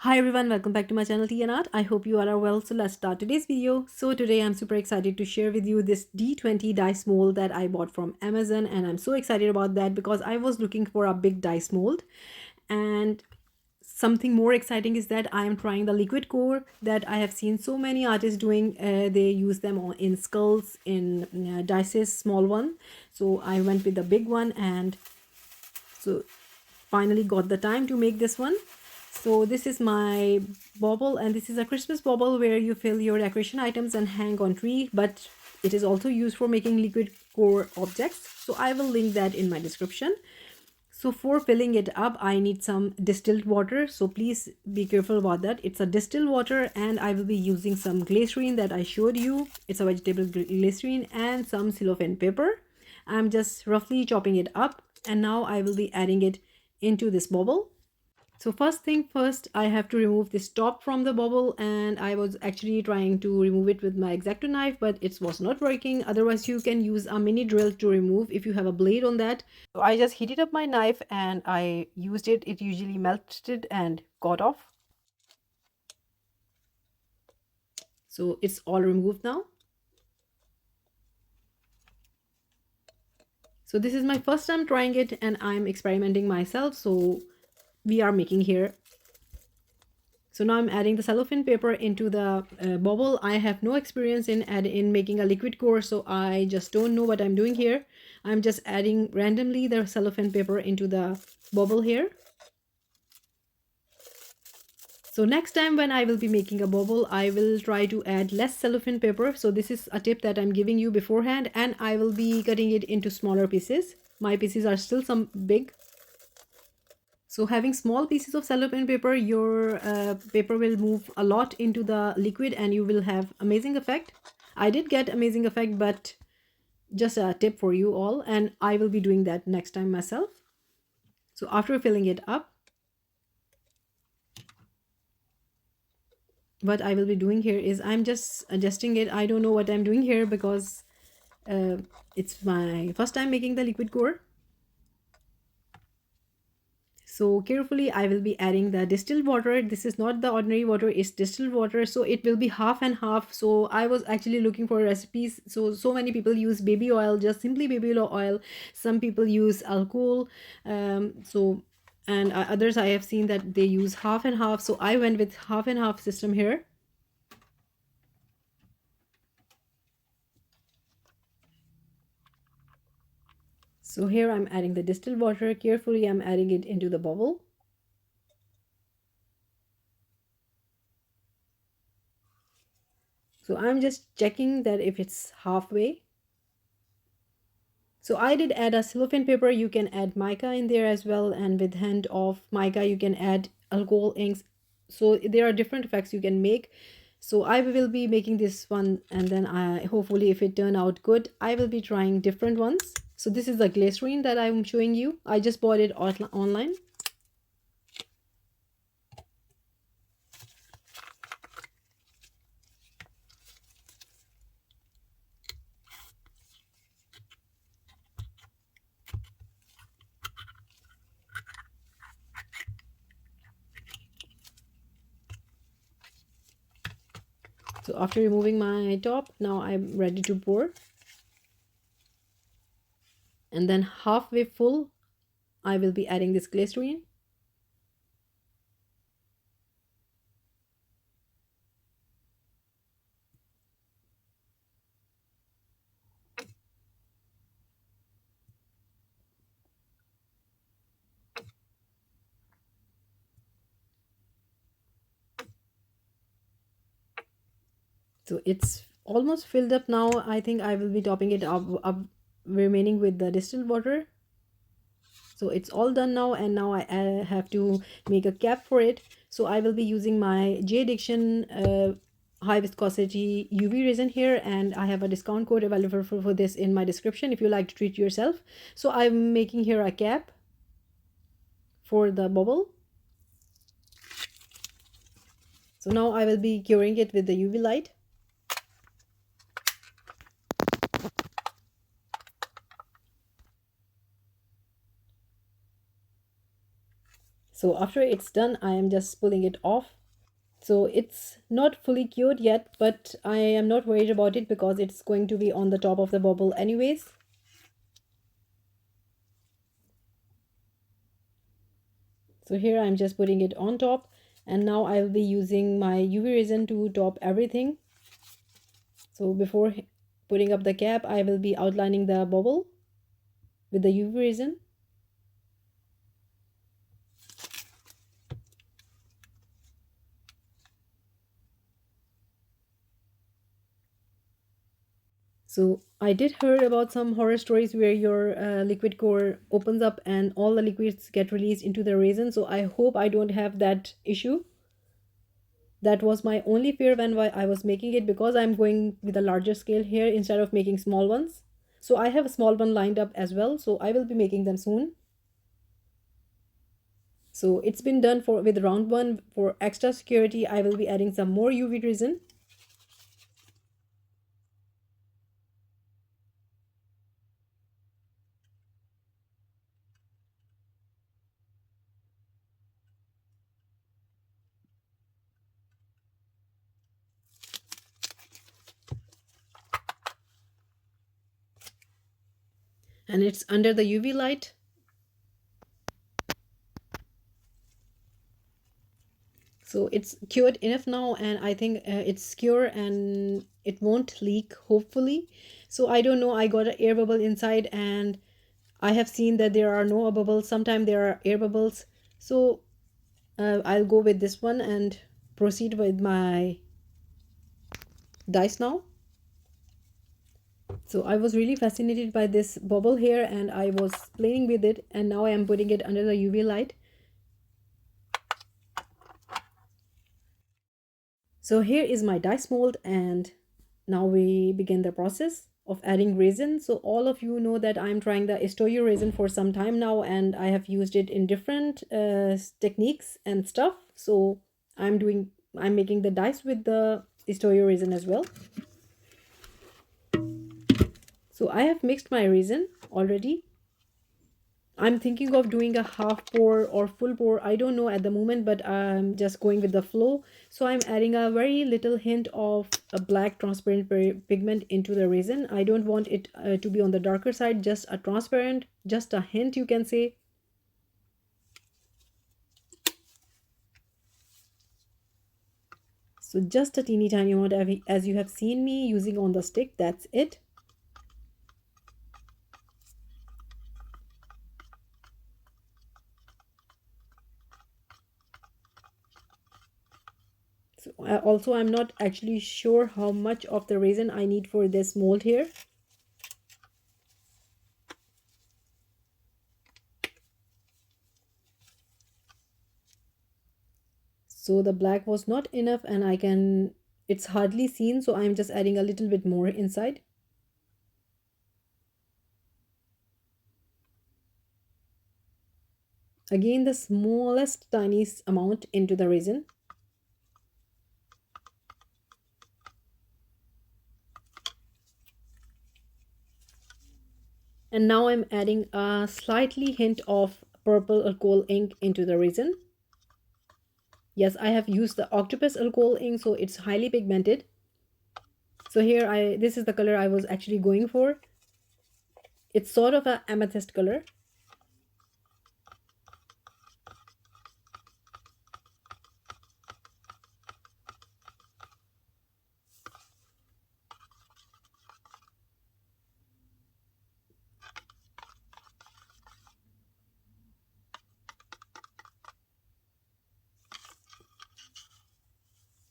Hi everyone, welcome back to my channel Tea&Art. I hope you all are well. So let's start today's video. So today I'm super excited to share with you this D20 dice mold that I bought from Amazon, and I'm so excited about that because I was looking for a big dice mold. And something more exciting is that I am trying the liquid core that I have seen so many artists doing. They use them in skulls, in dices, small one. So I went with the big one, and so finally got the time to make this one. So this is my bauble, and this is a Christmas bauble where you fill your decoration items and hang on tree, but it is also used for making liquid core objects. So I will link that in my description. So for filling it up, I need some distilled water. So please be careful about that. It's a distilled water, and I will be using some glycerine that I showed you. It's a vegetable glycerine and some cellophane paper. I'm just roughly chopping it up, and now I will be adding it into this bauble. So first thing first, I have to remove this top from the bauble, and I was actually trying to remove it with my X-Acto knife, but it was not working. Otherwise, you can use a mini drill to remove if you have a blade on that. So I just heated up my knife and I used it. It usually melted and got off. So it's all removed now. So this is my first time trying it, and I'm experimenting myself. So we are making here. So now I'm adding the cellophane paper into the bauble. I have no experience in making a liquid core, so I just don't know what I'm doing here. I'm just adding randomly the cellophane paper into the bauble here. So next time when I will be making a bauble, I will try to add less cellophane paper. So this is a tip that I'm giving you beforehand, and I will be cutting it into smaller pieces. My pieces are still some big. So having small pieces of cellophane paper, your paper will move a lot into the liquid and you will have amazing effect. I did get amazing effect, but just a tip for you all, and I will be doing that next time myself. So after filling it up, what I will be doing here is I'm just adjusting it. I don't know what I'm doing here because it's my first time making the liquid core. So carefully I will be adding the distilled water. This is not the ordinary water, it's distilled water, so it will be half and half. So I was actually looking for recipes. So many people use baby oil, just simply baby oil. Some people use alcohol. And others I have seen that they use half and half. So I went with half and half system here. So here I'm adding the distilled water. Carefully I'm adding it into the bubble. So I'm just checking that if it's halfway. So I did add a cellophane paper. You can add mica in there as well, and with hint of mica you can add alcohol inks. So there are different effects you can make. So I will be making this one, and then I hopefully if it turn out good, I will be trying different ones. So this is the glycerine that I'm showing you. I just bought it online. So after removing my top, now I'm ready to pour. And then halfway full, I will be adding this glycerine. So it's almost filled up now. I think I will be topping it up remaining with the distilled water. So it's all done now, and now I have to make a cap for it. So I will be using my Jdiction high viscosity UV resin here, and I have a discount code available for this in my description if you like to treat yourself. So I'm making here a cap for the bubble. So now I will be curing it with the UV light. So So after it's done, I am just pulling it off. So it's not fully cured yet, but I am not worried about it because it's going to be on the top of the bubble anyways. So here I'm just putting it on top, and now I'll be using my UV resin to top everything. So before putting up the cap, I will be outlining the bubble with the UV resin. So I did heard about some horror stories where your liquid core opens up and all the liquids get released into the resin. So I hope I don't have that issue. That was my only fear when I was making it, because I'm going with a larger scale here instead of making small ones. So I have a small one lined up as well, so I will be making them soon. So it's been done for with round one. For extra security, I will be adding some more UV resin. And it's under the UV light. So it's cured enough now, and I think it's secure and it won't leak, hopefully. So I don't know, I got an air bubble inside, and I have seen that there are no bubbles. Sometimes there are air bubbles. So I'll go with this one and proceed with my dice now. So I was really fascinated by this bubble here, and I was playing with it, and now I am putting it under the UV light. So here is my dice mold, and now we begin the process of adding resin. So all of you know that I'm trying the Estoyo resin for some time now, and I have used it in different techniques and stuff. So I'm making the dice with the Estoyo resin as well. So I have mixed my resin already. I'm thinking of doing a half pour or full pour. I don't know at the moment, but I'm just going with the flow. So I'm adding a very little hint of a black transparent pigment into the resin. I don't want it to be on the darker side, just a transparent, just a hint, you can say. So just a teeny tiny amount, as you have seen me using on the stick, that's it. So also, I'm not actually sure how much of the resin I need for this mold here. So the black was not enough, and it's hardly seen, so I'm just adding a little bit more inside. Again, the smallest tiniest amount into the resin. And now I'm adding a slightly hint of purple alcohol ink into the resin. Yes, I have used the octopus alcohol ink, so it's highly pigmented. So here this is the color I was actually going for. It's sort of an amethyst color.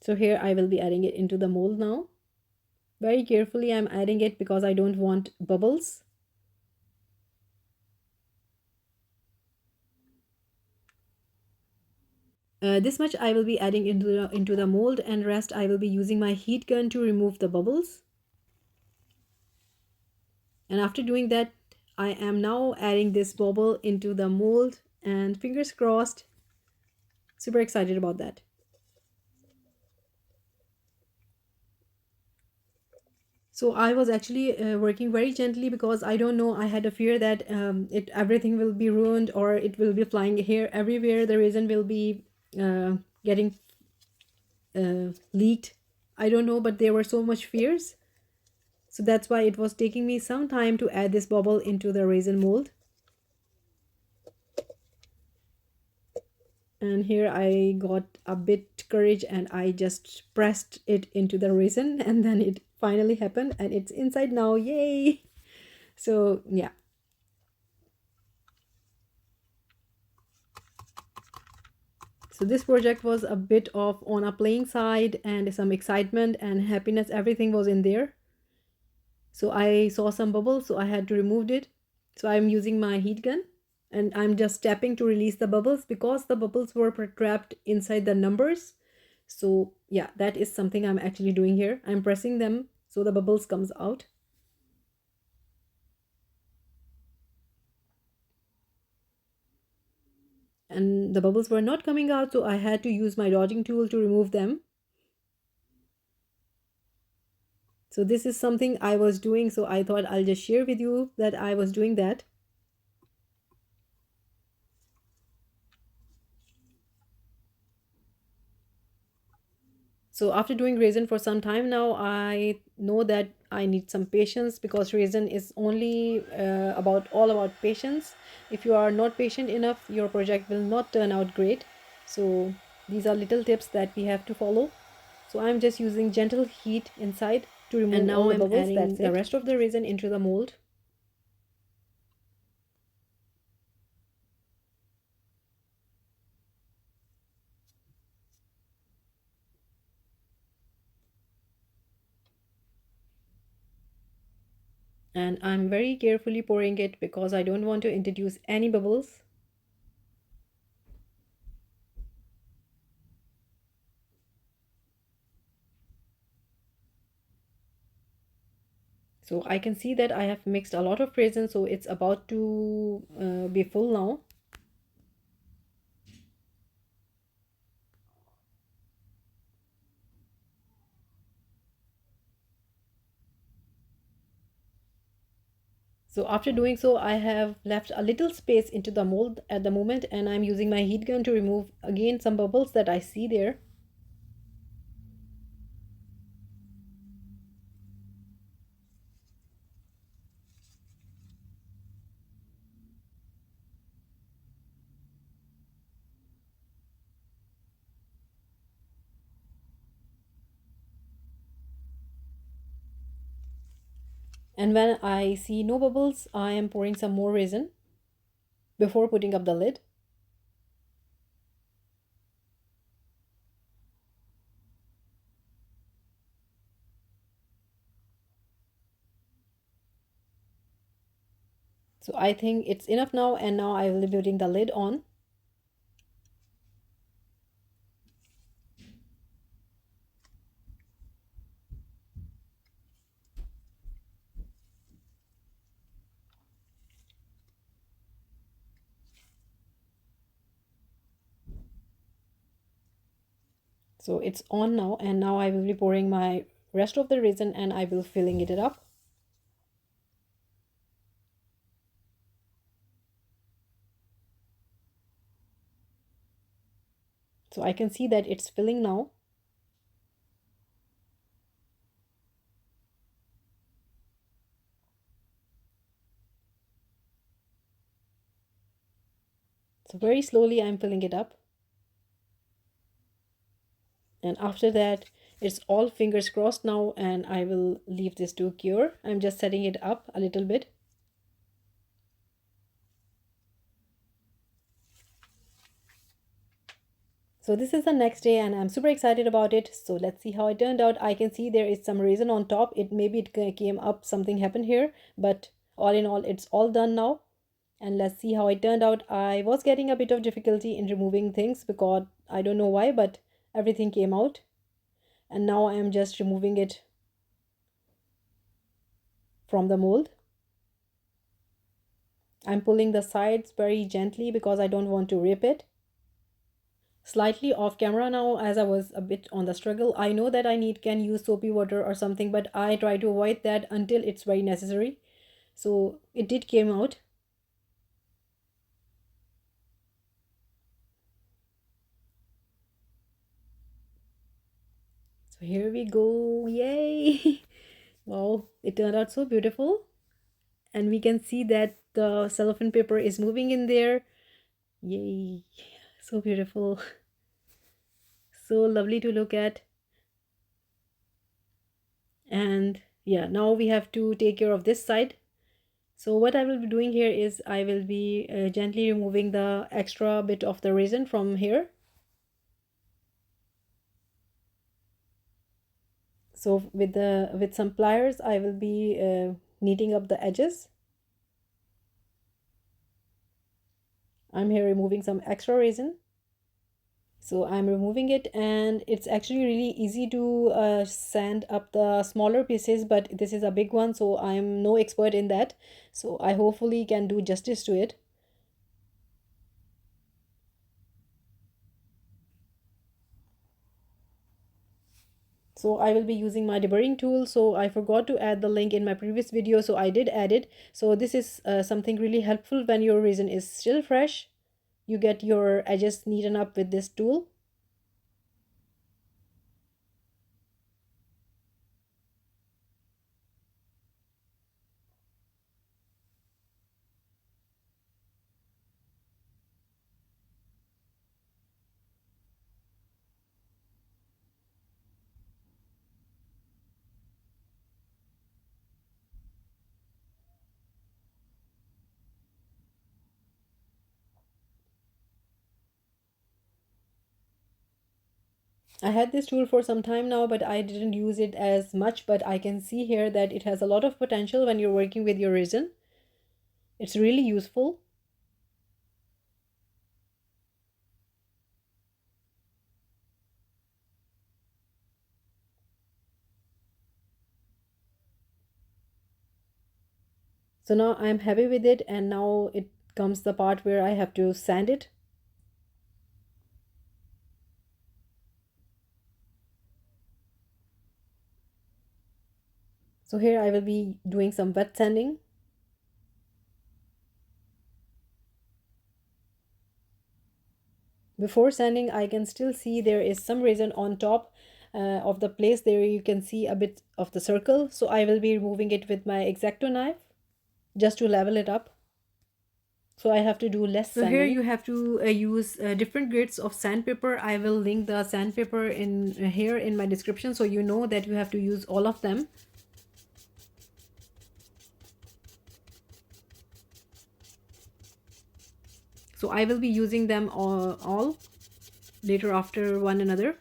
So here I will be adding it into the mold now. Very carefully I'm adding it because I don't want bubbles. This much I will be adding into the mold, and rest I will be using my heat gun to remove the bubbles. And after doing that, I am now adding this bubble into the mold, and fingers crossed, super excited about that. So I was actually working very gently because I don't know, I had a fear that it everything will be ruined or it will be flying here everywhere. The resin will be getting leaked. I don't know, but there were so much fears. So that's why it was taking me some time to add this bubble into the resin mold. And here I got a bit courage and I just pressed it into the resin, and then it finally happened and it's inside now. Yay! So yeah. So this project was a bit of on a playing side, and some excitement and happiness, everything was in there. So I saw some bubbles, so I had to remove it. So I'm using my heat gun and I'm just tapping to release the bubbles because the bubbles were trapped inside the numbers. So yeah, that is something I'm actually doing here. I'm pressing them so the bubbles comes out. And the bubbles were not coming out, so I had to use my dodging tool to remove them. So this is something I was doing, so I thought I'll just share with you that I was doing that. So after doing resin for some time now, I know that I need some patience because resin is only about all about patience. If you are not patient enough, your project will not turn out great. So these are little tips that we have to follow. So I'm just using gentle heat inside to remove all the bubbles. That's the rest of the resin into the mold. And I'm very carefully pouring it because I don't want to introduce any bubbles. So I can see that I have mixed a lot of resin, so it's about to be full now. So after doing so, I have left a little space into the mold at the moment, and I'm using my heat gun to remove again some bubbles that I see there. And when I see no bubbles, I am pouring some more resin before putting up the lid. So I think it's enough now, and now I will be putting the lid on. So it's on now, and now I will be pouring my rest of the resin and I will filling it up. So I can see that it's filling now. So very slowly I'm filling it up. And after that, it's all fingers crossed now, and I will leave this to cure. I'm just setting it up a little bit. So this is the next day and I'm super excited about it. So let's see how it turned out. I can see there is some resin on top. It came up, something happened here, but all in all, it's all done now. And let's see how it turned out. I was getting a bit of difficulty in removing things because I don't know why, but everything came out. And now I am just removing it from the mold. I'm pulling the sides very gently because I don't want to rip it. slightly off camera now as I was a bit on the struggle. I know that can use soapy water or something, but I try to avoid that until it's very necessary. So it did came out. So here we go. Yay! Wow, it turned out so beautiful. And we can see that the cellophane paper is moving in there. Yay! So beautiful. So lovely to look at. And yeah, now we have to take care of this side. So what I will be doing here is I will be gently removing the extra bit of the resin from here. So with some pliers I will be kneading up the edges. I'm here removing some extra resin. So I'm removing it, and it's actually really easy to sand up the smaller pieces, but this is a big one, so I'm no expert in that. So I hopefully can do justice to it. So I will be using my deburring tool. So I forgot to add the link in my previous video, so I did add it. So this is something really helpful when your resin is still fresh. You get your edges neaten up with this tool. I had this tool for some time now, but I didn't use it as much, but I can see here that it has a lot of potential when you're working with your resin. It's really useful. So now I'm happy with it, and now it comes the part where I have to sand it. So here I will be doing some wet sanding. Before sanding, I can still see there is some resin on top of the place. There you can see a bit of the circle. So I will be removing it with my X-Acto knife just to level it up. So I have to do less sanding. So here you have to use different grades of sandpaper. I will link the sandpaper in here in my description, so you know that you have to use all of them. So I will be using them all later after one another.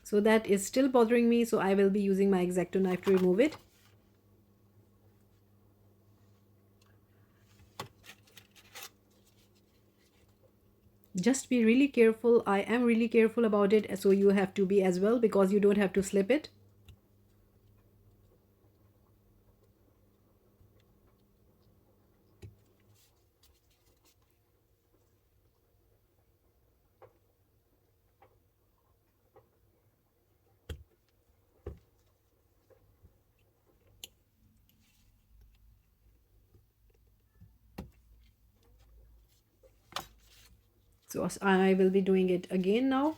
So that is still bothering me, so I will be using my X-Acto knife to remove it. Just be really careful. I am really careful about it, so you have to be as well, because you don't have to slip it. So I will be doing it again now.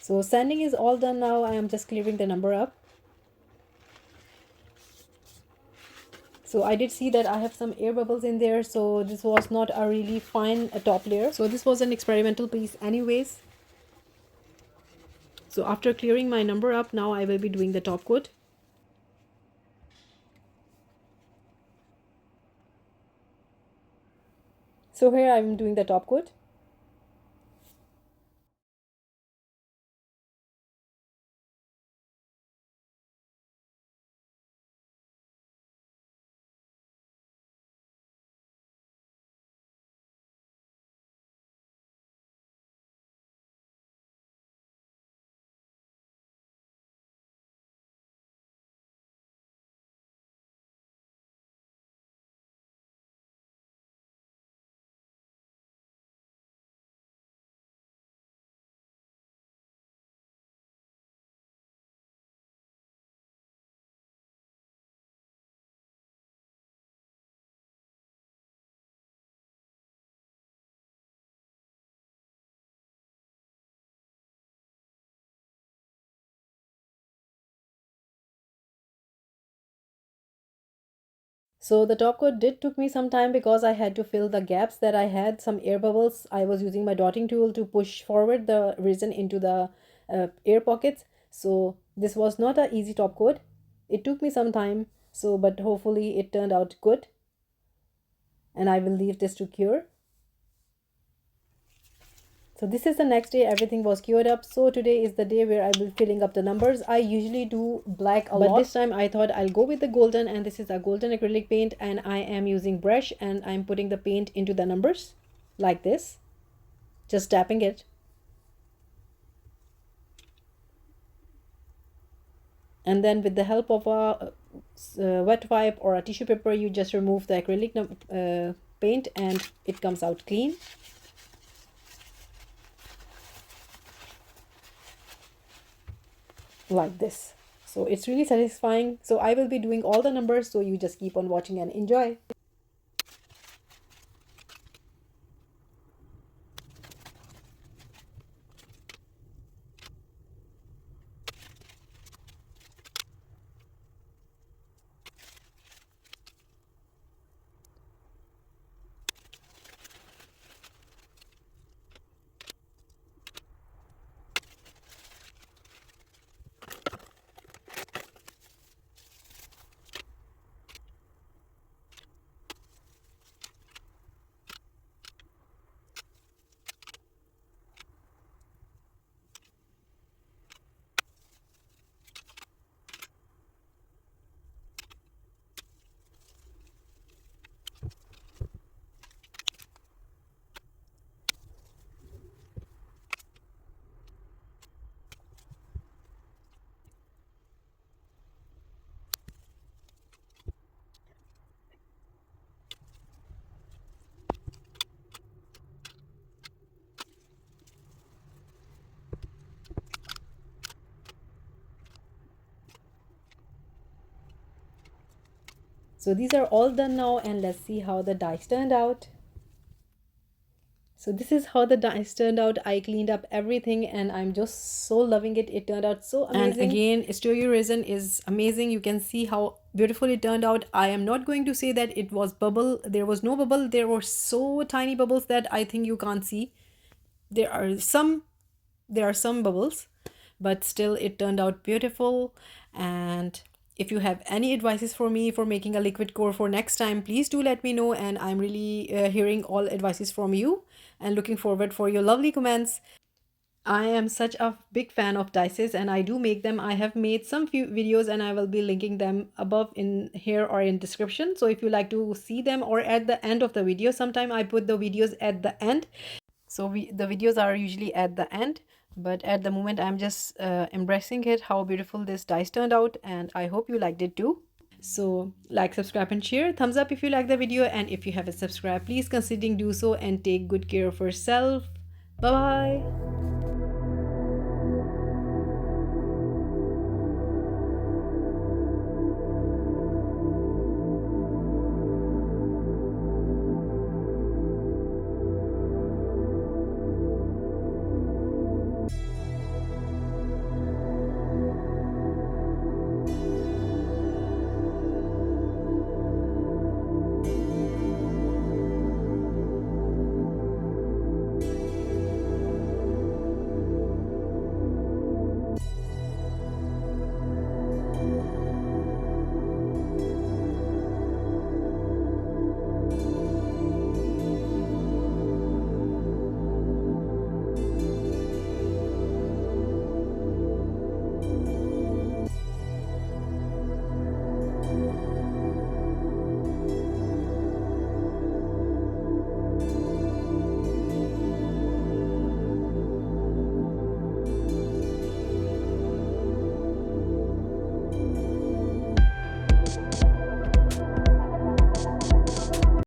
So sanding is all done now. I am just clearing the number up. So I did see that I have some air bubbles in there, so this was not a really fine top layer. So this was an experimental piece anyways. So after clearing my number up, now I will be doing the top coat. So here I'm doing the top coat. So the top coat did took me some time because I had to fill the gaps that I had, some air bubbles. I was using my dotting tool to push forward the resin into the air pockets. So this was not an easy top coat. It took me some time, so but hopefully it turned out good, and I will leave this to cure. So this is the next day, everything was cured up. So today is the day where I will be filling up the numbers. I usually do black a lot, but this time I thought I'll go with the golden, and this is a golden acrylic paint, and I am using brush and I'm putting the paint into the numbers like this, just tapping it. And then with the help of a wet wipe or a tissue paper, you just remove the acrylic paint and it comes out clean. Like this. So it's really satisfying. So I will be doing all the numbers, so you just keep on watching and enjoy. So these are all done now, and let's see how the dice turned out. So this is how the dice turned out. I cleaned up everything and I'm just so loving it. It turned out so amazing. And again, Stereo resin is amazing. You can see how beautiful it turned out. I am not going to say that it was bubble. There was no bubble. There were so tiny bubbles that I think you can't see. There are some bubbles, but still it turned out beautiful. And if you have any advices for me for making a liquid core for next time, please do let me know, and I'm really hearing all advices from you and looking forward for your lovely comments. I am such a big fan of dices and I do make them. I have made some few videos and I will be linking them above in here or in description. So if you like to see them, or at the end of the video, sometime I put the videos at the end. So the videos are usually at the end, but at the moment I'm just embracing it, how beautiful this dice turned out, and I hope you liked it too. So like, subscribe and share, thumbs up if you like the video, and if you haven't subscribed, please considering do so, and take good care of yourself. Bye bye.